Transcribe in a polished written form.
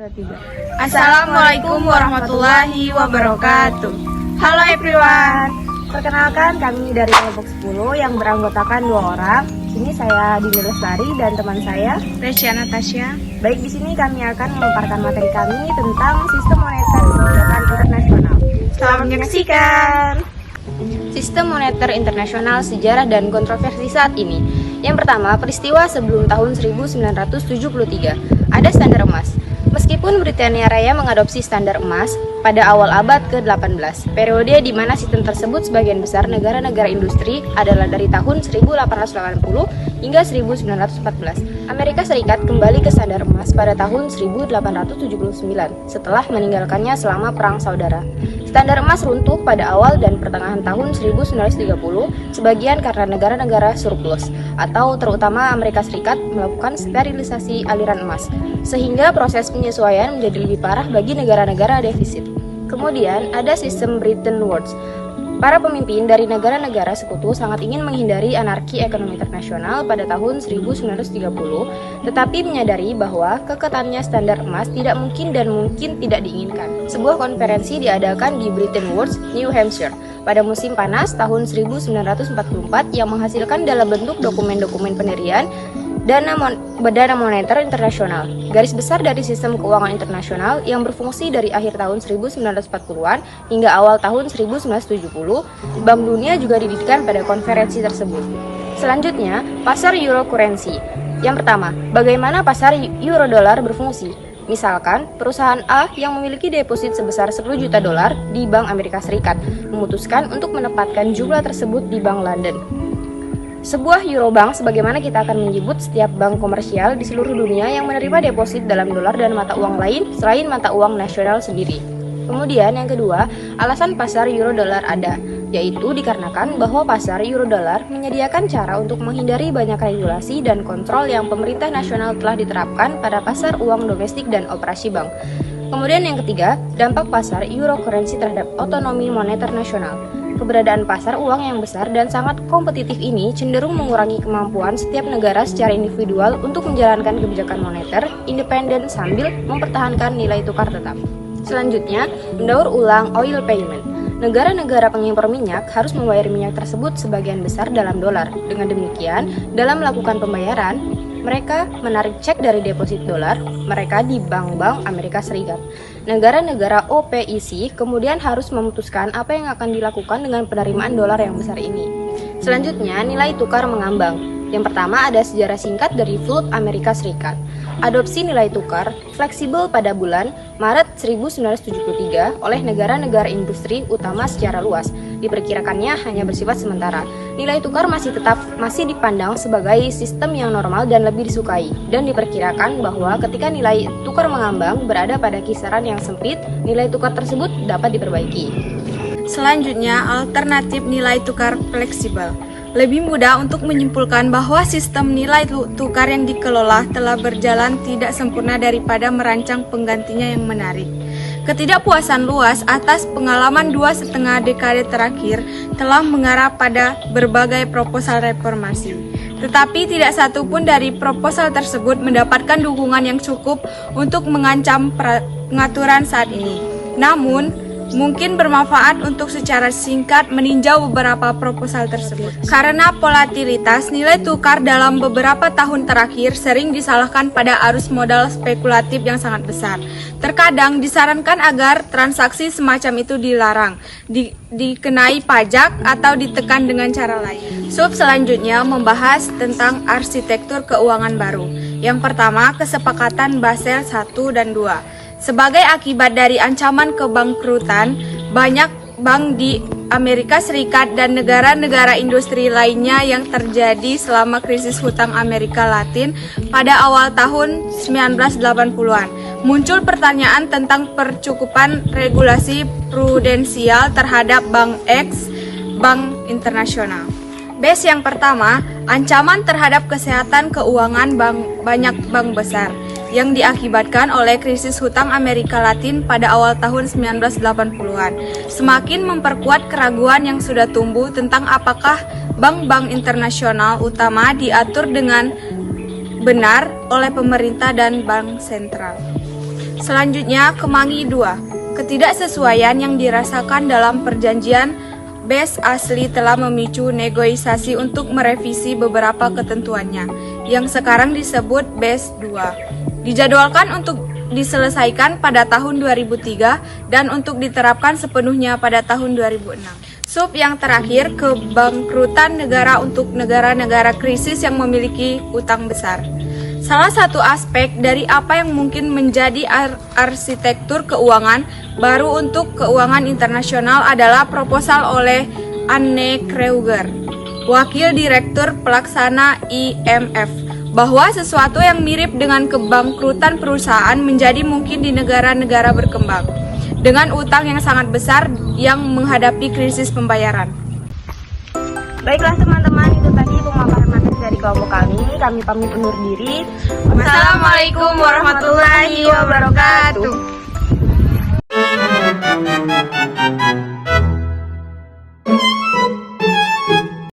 3. Assalamualaikum warahmatullahi wabarakatuh. Halo everyone. Perkenalkan, kami dari kelompok 10 yang beranggotakan 2 orang. Sini saya Dini Lestari dan teman saya Resya Natasha. Baik, di sini kami akan memaparkan materi kami tentang sistem moneter kebijakan internasional. Selamat menyaksikan. Sistem moneter internasional, sejarah dan kontroversi saat ini. Yang pertama, peristiwa sebelum tahun 1973. Ada standar emas. Meskipun Britania Raya mengadopsi standar emas pada awal abad ke-18, periode di mana sistem tersebut sebagian besar negara-negara industri adalah dari tahun 1880 hingga 1914. Amerika Serikat kembali ke standar emas pada tahun 1879 setelah meninggalkannya selama Perang Saudara. Standar emas runtuh pada awal dan pertengahan tahun 1930, sebagian karena negara-negara surplus, atau terutama Amerika Serikat melakukan sterilisasi aliran emas, sehingga proses penyesuaian menjadi lebih parah bagi negara-negara defisit. Kemudian ada sistem Bretton Woods. Para pemimpin dari negara-negara sekutu sangat ingin menghindari anarki ekonomi internasional pada tahun 1930, tetapi menyadari bahwa keketannya standar emas tidak mungkin dan mungkin tidak diinginkan. Sebuah konferensi diadakan di Bretton Woods, New Hampshire, pada musim panas tahun 1944 yang menghasilkan dalam bentuk dokumen-dokumen pendirian Dana Moneter Internasional, garis besar dari sistem keuangan internasional yang berfungsi dari akhir tahun 1940-an hingga awal tahun 1970. Bank Dunia juga didirikan pada konferensi tersebut. Selanjutnya, pasar euro currency. Yang pertama, bagaimana pasar euro dolar berfungsi? Misalkan, perusahaan A yang memiliki deposit sebesar 10 juta dolar di Bank Amerika Serikat memutuskan untuk menempatkan jumlah tersebut di Bank London. Sebuah Eurobank, sebagaimana kita akan menyebut setiap bank komersial di seluruh dunia yang menerima deposit dalam dolar dan mata uang lain selain mata uang nasional sendiri. Kemudian yang kedua, alasan pasar euro dolar ada, yaitu dikarenakan bahwa pasar euro dolar menyediakan cara untuk menghindari banyak regulasi dan kontrol yang pemerintah nasional telah diterapkan pada pasar uang domestik dan operasi bank. Kemudian yang ketiga, dampak pasar euro currency terhadap otonomi moneter nasional. Keberadaan pasar uang yang besar dan sangat kompetitif ini cenderung mengurangi kemampuan setiap negara secara individual untuk menjalankan kebijakan moneter independen sambil mempertahankan nilai tukar tetap. Selanjutnya, mendaur ulang oil payment. Negara-negara pengimpor minyak harus membayar minyak tersebut sebagian besar dalam dolar. Dengan demikian, dalam melakukan pembayaran, mereka menarik cek dari deposit dolar mereka di bank-bank Amerika Serikat. Negara-negara OPEC kemudian harus memutuskan apa yang akan dilakukan dengan penerimaan dolar yang besar ini. Selanjutnya, nilai tukar mengambang. Yang pertama ada sejarah singkat dari Flood Amerika Serikat. Adopsi nilai tukar fleksibel pada bulan Maret 1973 oleh negara-negara industri utama secara luas. Diperkirakannya hanya bersifat sementara. Nilai tukar masih dipandang sebagai sistem yang normal dan lebih disukai. Dan diperkirakan bahwa ketika nilai tukar mengambang berada pada kisaran yang sempit, nilai tukar tersebut dapat diperbaiki. Selanjutnya, alternatif nilai tukar fleksibel. Lebih mudah untuk menyimpulkan bahwa sistem nilai tukar yang dikelola telah berjalan tidak sempurna daripada merancang penggantinya yang menarik. Ketidakpuasan luas atas pengalaman 2,5 dekade terakhir telah mengarah pada berbagai proposal reformasi. Tetapi tidak satu pun dari proposal tersebut mendapatkan dukungan yang cukup untuk mengancam pengaturan saat ini. Namun, mungkin bermanfaat untuk secara singkat meninjau beberapa proposal tersebut. Karena volatilitas nilai tukar dalam beberapa tahun terakhir sering disalahkan pada arus modal spekulatif yang sangat besar. Terkadang disarankan agar transaksi semacam itu dilarang, dikenai pajak atau ditekan dengan cara lain. Sub selanjutnya membahas tentang arsitektur keuangan baru. Yang pertama, kesepakatan Basel I dan II. Sebagai akibat dari ancaman kebangkrutan, banyak bank di Amerika Serikat dan negara-negara industri lainnya yang terjadi selama krisis hutang Amerika Latin pada awal tahun 1980-an. Muncul pertanyaan tentang percukupan regulasi prudensial terhadap Bank X, Bank Internasional. Base yang pertama, ancaman terhadap kesehatan keuangan banyak bank besar yang diakibatkan oleh krisis hutang Amerika Latin pada awal tahun 1980-an. Semakin memperkuat keraguan yang sudah tumbuh tentang apakah bank-bank internasional utama diatur dengan benar oleh pemerintah dan bank sentral. Selanjutnya, Kemangi 2. Ketidaksesuaian yang dirasakan dalam perjanjian BES asli telah memicu negosiasi untuk merevisi beberapa ketentuannya, yang sekarang disebut BES 2. Dijadwalkan untuk diselesaikan pada tahun 2003 dan untuk diterapkan sepenuhnya pada tahun 2006. Sub yang terakhir, kebangkrutan negara untuk negara-negara krisis yang memiliki utang besar. Salah satu aspek dari apa yang mungkin menjadi arsitektur keuangan baru untuk keuangan internasional adalah proposal oleh Anne Kreuger, Wakil Direktur Pelaksana IMF, bahwa sesuatu yang mirip dengan kebangkrutan perusahaan menjadi mungkin di negara-negara berkembang, dengan utang yang sangat besar yang menghadapi krisis pembayaran. Baiklah teman-teman, itu tadi pemaparan materi dari kelompok kami. Kami pamit undur diri. Wassalamualaikum warahmatullahi wabarakatuh.